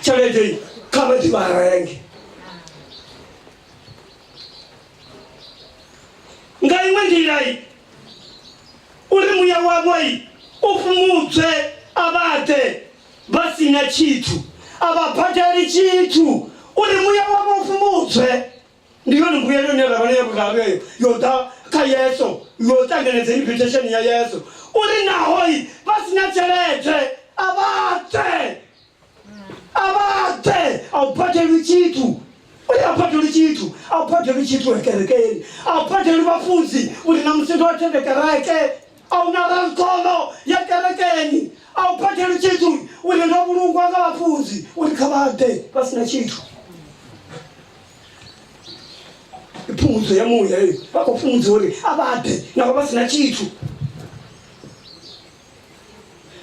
chalete kama tibarenge ngai mandilai uri muya wamoi ufumutse abate basi na chitu abapatali chitu uri muya wamo ufumutse ndiyo nkuyelo nela bane bulabe yota ka Yesu yota ngenze invitation ya Yesu uri nahoi basi na chalete abate awuphathele chitu uyaphathele chitu awuphathele chitu ekerekeni awuphathele bafunzi uri namsindo wathendekereke awunarankolo yakerekeni awuphathele chitu uri nobulungu akabafunzi uri khabade basina chitu iphumuzo yamuya leyo bakofunzi uri abade nabo basina chitu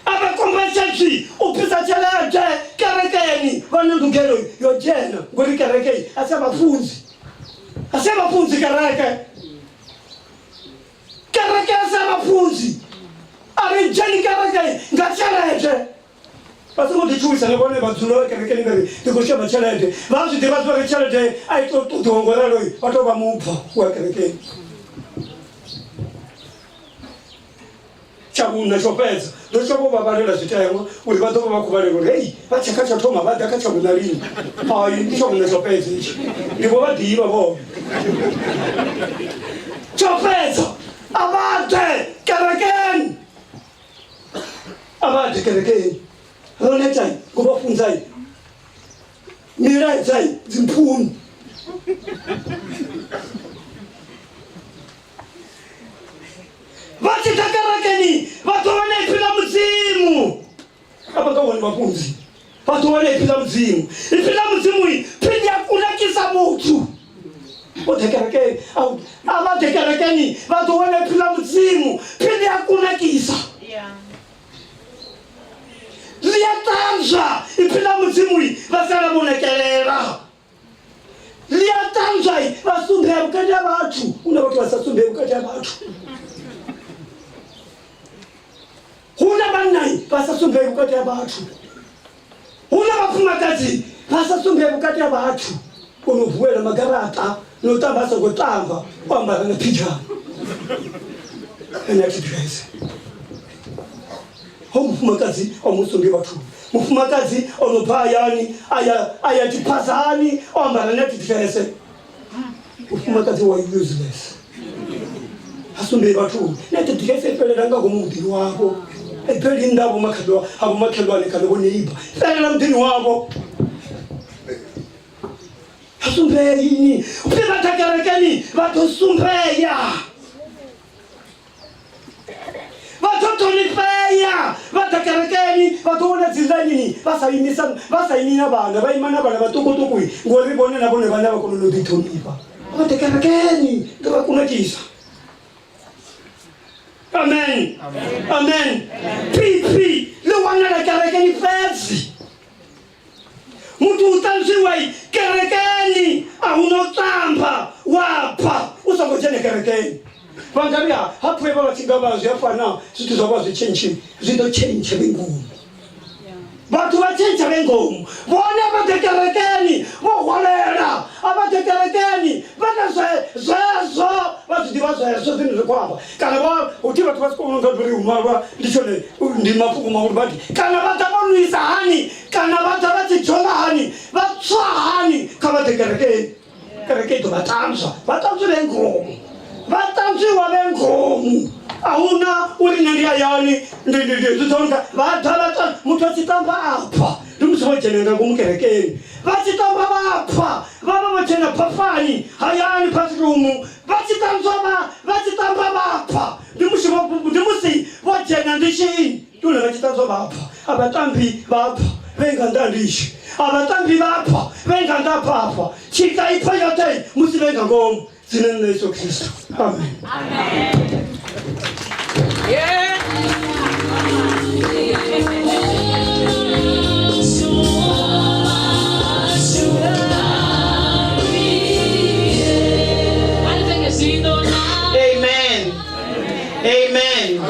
abakombatshatsi upisa chalete kerekeni vanondugelo yojena ngori kerekeni asabafunzi kereke asabafunzi arijeni kerekeni ngachalete basikudichuisa nebone badzulo kerekeni ngari dikoshaba chalete vazi dibazwa chalete aito tudongoralo batoba mupha wa kerekeni chakuna chopedza ndochopo babalera zvitayamwa uri vatopa vakuvaleko hey vachakacha toma vadakacha kunarini ai ndichokuna chopedza ichi ndipo vadhiva vo chopedza abate kerekeni ronetai kuvafunzai miraidzai dzimpfumi vachitakerekeni vatoone ipinda muzimu avangawoni vafunzi vatoone ipinda muzimu iyi pindi yakunakisa mutu otekerekeni avatekerekeni vatoone ipinda muzimu pindi yakunakisa liyatanzva ipinda muzimu iyi vasala munekerera liyatanzva vasumbira mukati yavatu unavati vasasumbira mukati yavatu huna vanai vasasumbe mukati yavatu huna vapfumakadzi vasasumbe mukati yavatu unovhuwela magarata notamba sokotamba wambara nepijama enatidrese homupfumakadzi omusumbi vatu mupfumakadzi onobva ayani ayatipazani wambara netidrese mupfumakadzi wa useless asumbe vatu netidrese pelelanga komudhiri wavo epeli ndabo makhelwane kaloko neiba felela mdini wabo asumbeyini upivatakerekeni vatosumbeya vatotonifeya vatakerekeni vatoona dzindanini vasayimina vana vaimana vana vatukutukui ngori vone navone vana vakononoditoniva vatakerekeni ndavakunakisa. Amen. Pipi le wana kerekeni fezi mutu utanziwai kerekeni aunotamba wapa usangojene kerekeni vangaria hapo eva vachingavazi yafana zitu zvava zvichenchi zvitochenche vengumu vatu vachencha vengumu vone vatekerekeni voholera avatekerekeni vana zvezvo vazidiva zvezvo zvinhu zvekwava kana uti vatu vasikonongaduri umarwa ndichone ndimapuku mauri vati kana vatavonwisa hani kana vata vachijova hani vatswa hani kavatekerekeni kerekeni tovatanzva vatanzvi vengumu vatanzviwa vengumu auna uri nendiyayani nditonga vata mutu vachitamba apa ndimusivojenenga kumukerekeni vachitamba vapa vava vachena pafani hayani pasirumu vachitamba vapa ndimusi vojena ndishini tune vachitanzwa vapa avatambi vapa venga ndishi avatambi vapa venga ndapapa chika ipa yote musi venga ngomu zina Yesu Kristo. Amen. Yeah. Amen.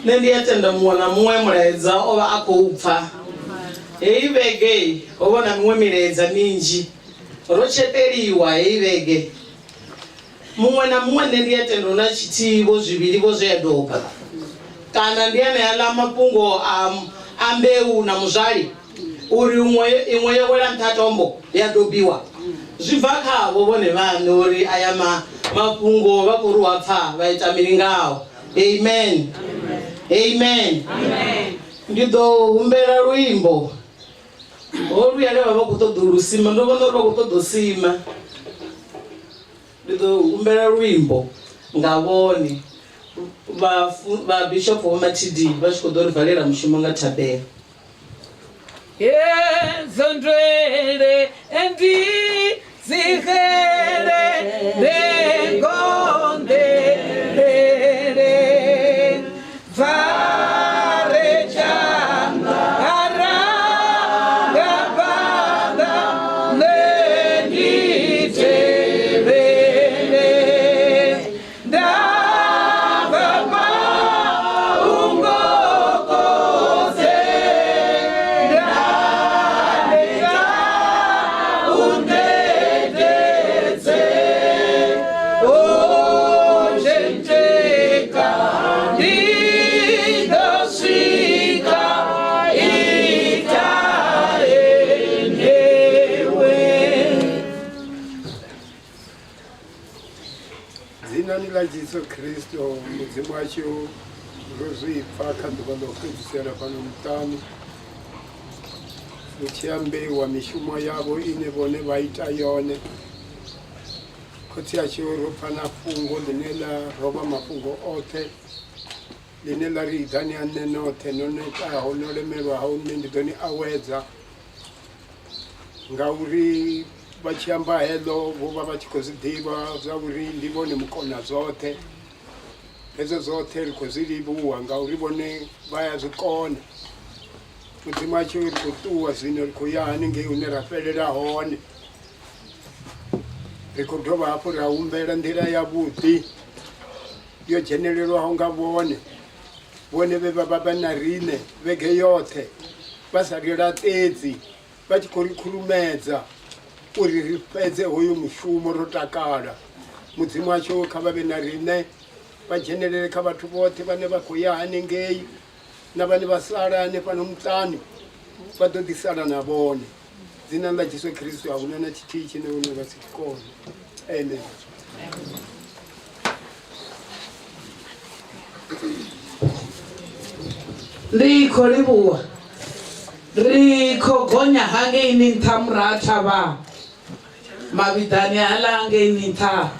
Nendiyatenda mwana muwe mulaedza oba akupfa Hei vege ovona mumwe mireza minji rocheteriwa hei vege mumwe na mumwe ndiyatendo na chitivo zvivirivo zveyadoka kana ndiyane ala mapungo ambeu na muzvali uri imwe yowela mtatombo yadobiwa zvibva kavo vone vanhu uri aya mapungo vakuruwa pfa vaita miringawo. Amen. Amen. Ndidohumbera ruimbo oluyale vava kutodorusima ndovona uri vakutodosima ndidohumbera ruimbo ngavone vabishop vamatidi vachikodorivharira mushumo ngatabera yezondwele endizigele ndengondelele varejanga arangabanda nenditebele ndavama ungokoze ndaneta undedeze ojenteka ndidosvika itaenyewe. Zina ni la Jesu Kristo mudzimu wacho rozvipfa kandokandopedzisira pano mutano muchiyambiwa mishumo yavo ine vone vaita yone kuti achiro pana fungo line la rova mafungo ote line la ridhani anenote nonetaho nolemerwaho nendidoni awedza ngauri vachiamba helo vova vachikozvidiva zvauri ndivone mukona zote ezo zote rikozvirivuwa ngaurivone vaya zvikona mudzimu wacho uri kutuwa zvino rikuya anenge une raferera hone rikodova hapo raumbera ndira yavudi yojenererwaho ngavone vone vevababa narine vege yote vasarira tedzi vachikorikurumedza uri ripedze hoyo mushumo rotakala mudzimu wacho kavave narine vajenerere kavatu vote vane vakoya anengei navane vasara nepano mutani vadodisara navone dzina la Jesu Kristu hakuna na chitii chinoone vasitikona. Amen. Riko ribuwa riko gonya hange inintamrata ba mabidani alange ininta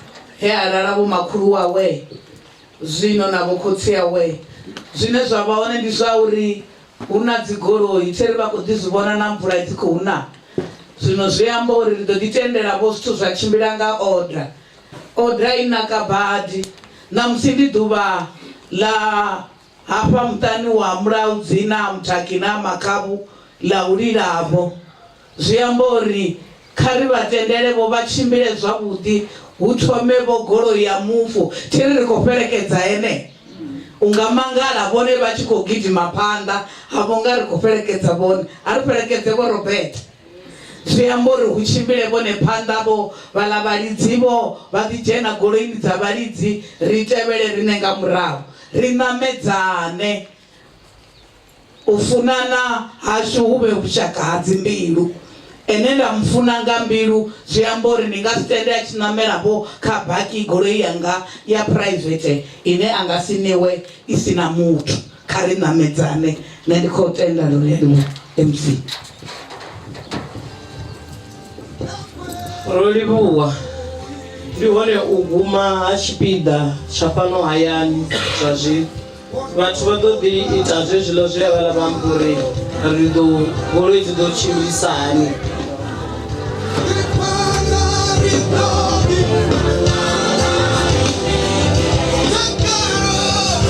he ararabu makuru wawe zvino navokotsia we zvine zvavaone ndi zvauri una dzigoroi teri vakudzizivona na mvura dzikuuna zvino zveyamba uri ridoditenderavo zvithu zvachimbira nga odra inaka bhadhi namusi dhuva la hapa mutani wa Mulaudzi na mutaki na makabu lauliravo zviyamba uri khari vatenderevo vachimbire zvavudi hutomevo goro ya mufu tiri rikoperekedza ene ungamangala vone vachikogidhima panda hapo ngarikoperekedza vone ariperekedzevo Robert zviyambori huchimbireko nepandavo valavaridzivo vatijena goroini dzavaridzi ritevere rinenga muravo rinamedzane ufunana hashu uve kushakadzi mbilu enenda mufunanga mbilu zviyambori ningasitendera chinamerapo kabhaki goroi yanga ya private ine angasiniwe isina mutu karinamedzane nendikotenda lorelu MC rolivuwa ndihone uguma hachipida chapano hayani zvazvi vatu vadodiitazve zvilo zvevala vambure rido goro idzidochimbisani